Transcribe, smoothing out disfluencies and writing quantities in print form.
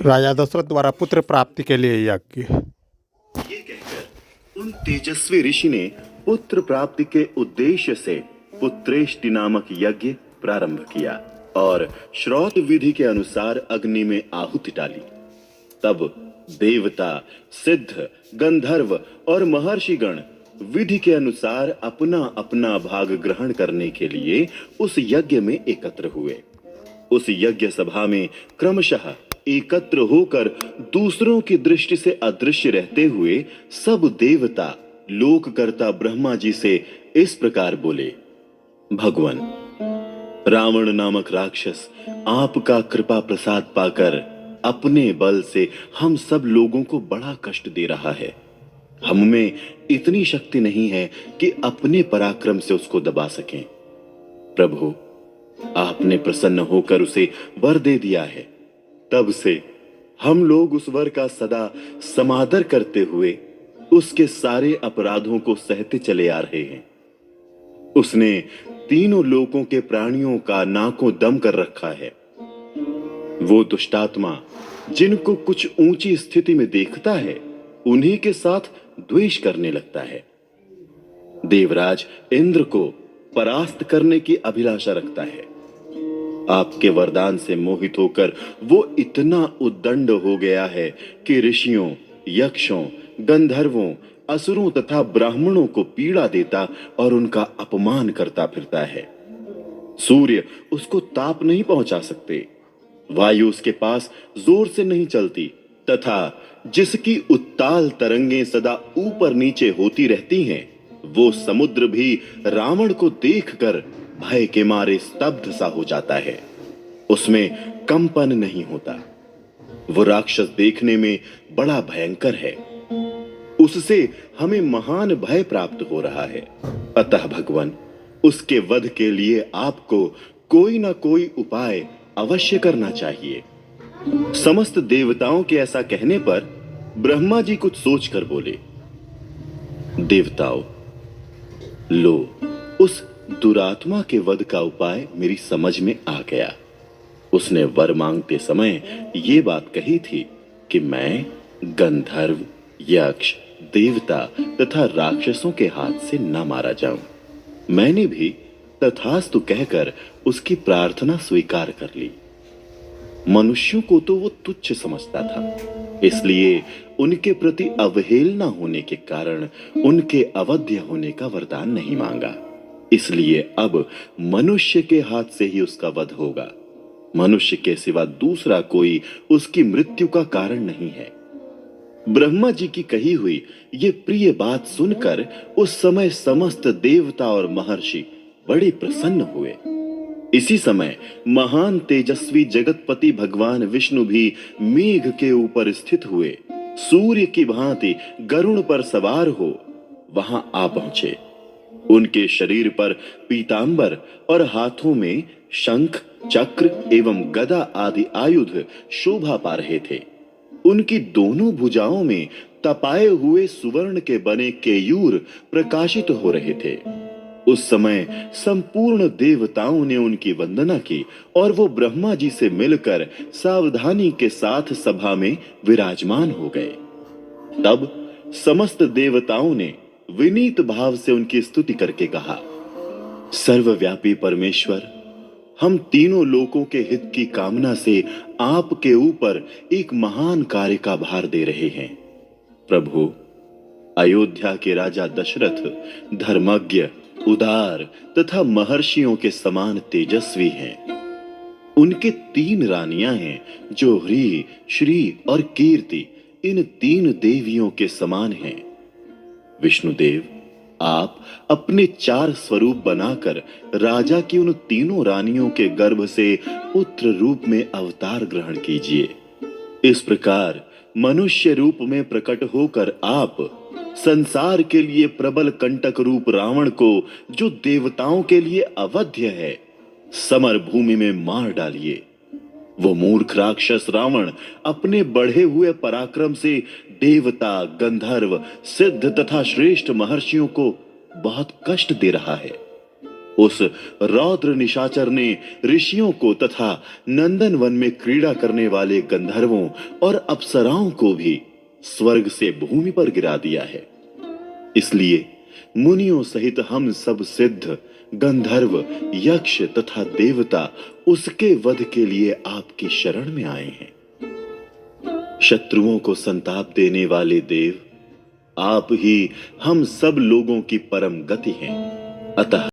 राजा दशरथ द्वारा पुत्र प्राप्ति के लिए यज्ञ। ये कहकर उन तेजस्वी ऋषि ने पुत्र प्राप्ति के उद्देश्य से पुत्रेष्टि नामक यज्ञ प्रारंभ किया और श्रौत विधि के अनुसार अग्नि में आहुति डाली। तब देवता, सिद्ध, गंधर्व और महर्षिगण विधि के अनुसार अपना अपना भाग ग्रहण करने के लिए उस यज्ञ में एकत्र हुए। उस यज्ञ सभा में क्रमशः एकत्र होकर दूसरों की दृष्टि से अदृश्य रहते हुए सब देवता लोककर्ता ब्रह्मा जी से इस प्रकार बोले, भगवान, रावण नामक राक्षस आपका कृपा प्रसाद पाकर अपने बल से हम सब लोगों को बड़ा कष्ट दे रहा है। हम में इतनी शक्ति नहीं है कि अपने पराक्रम से उसको दबा सकें। प्रभु, आपने प्रसन्न होकर उसे वर दे दिया है। तब से हम लोग उस वर का सदा समादर करते हुए उसके सारे अपराधों को सहते चले आ रहे हैं। उसने तीनों लोकों के प्राणियों का नाकों दम कर रखा है। वो दुष्टात्मा जिनको कुछ ऊंची स्थिति में देखता है, उन्हीं के साथ द्वेष करने लगता है। देवराज इंद्र को परास्त करने की अभिलाषा रखता है। आपके वरदान से मोहित होकर वो इतना उद्दंड हो गया है कि ऋषियों, यक्षों, गंधर्वों, असुरों तथा ब्राह्मणों को पीड़ा देता और उनका अपमान करता फिरता है। सूर्य उसको ताप नहीं पहुंचा सकते, वायु उसके पास जोर से नहीं चलती तथा जिसकी उत्ताल तरंगें सदा ऊपर नीचे होती रहती हैं, वो समुद्र भी रावण को देखकर भय के मारे स्तब्ध सा हो जाता है। उसमें कंपन नहीं होता। वो राक्षस देखने में बड़ा भयंकर है। उससे हमें महान भय प्राप्त हो रहा है। अतः भगवान, उसके वध के लिए आपको कोई ना कोई उपाय अवश्य करना चाहिए। समस्त देवताओं के ऐसा कहने पर ब्रह्मा जी कुछ सोचकर बोले, देवताओं, लो, उस दुरात्मा के वध का उपाय मेरी समझ में आ गया। उसने वर मांगते समय ये बात कही थी कि मैं गंधर्व, यक्ष, देवता तथा राक्षसों के हाथ से न मारा जाऊं। मैंने भी तथास्तु कहकर उसकी प्रार्थना स्वीकार कर ली। मनुष्यों को तो वो तुच्छ समझता था, इसलिए उनके प्रति अवहेलना होने के कारण उनके अवध्य होने का वरदान नहीं मांगा। इसलिए अब मनुष्य के हाथ से ही उसका वध होगा। मनुष्य के सिवा दूसरा कोई उसकी मृत्यु का कारण नहीं है। ब्रह्मा जी की कही हुई ये प्रिय बात सुनकर उस समय समस्त देवता और महर्षि बड़े प्रसन्न हुए। इसी समय महान तेजस्वी जगतपति भगवान विष्णु भी मेघ के ऊपर स्थित हुए सूर्य की भांति गरुड़ पर सवार हो वहां आ पहुंचे। उनके शरीर पर पीतांबर और हाथों में शंख, चक्र एवं गदा आदि आयुध शोभा पा रहे थे। उनकी दोनों भुजाओं में तपाए हुए सुवर्ण के बने केयूर प्रकाशित हो रहे थे। उस समय संपूर्ण देवताओं ने उनकी वंदना की और वो ब्रह्मा जी से मिलकर सावधानी के साथ सभा में विराजमान हो गए। तब समस्त देवताओं ने विनीत भाव से उनकी स्तुति करके कहा, सर्वव्यापी परमेश्वर, हम तीनों लोकों के हित की कामना से आपके ऊपर एक महान कार्य का भार दे रहे हैं। प्रभु, अयोध्या के राजा दशरथ धर्मज्ञ, उदार तथा महर्षियों के समान तेजस्वी हैं। उनके 3 रानियां हैं जो ह्री, श्री और कीर्ति इन 3 देवियों के समान हैं। विष्णुदेव, आप अपने 4 स्वरूप बनाकर राजा की उन तीनों रानियों के गर्भ से पुत्र रूप में अवतार ग्रहण कीजिए। इस प्रकार मनुष्य रूप में प्रकट होकर आप संसार के लिए प्रबल कंटक रूप रावण को, जो देवताओं के लिए अवध्य है, समर भूमि में मार डालिए। वो मूर्ख राक्षस रावण अपने बढ़े हुए पराक्रम से देवता, गंधर्व, सिद्ध तथा श्रेष्ठ महर्षियों को बहुत कष्ट दे रहा है। उस रौद्र निशाचर ने ऋषियों को तथा नंदन वन में क्रीड़ा करने वाले गंधर्वों और अप्सराओं को भी स्वर्ग से भूमि पर गिरा दिया है। इसलिए मुनियों सहित हम सब सिद्ध, गंधर्व, यक्ष तथा देवता उसके वध के लिए आपकी शरण में आए हैं। शत्रुओं को संताप देने वाले देव, आप ही हम सब लोगों की परम गति हैं। अतः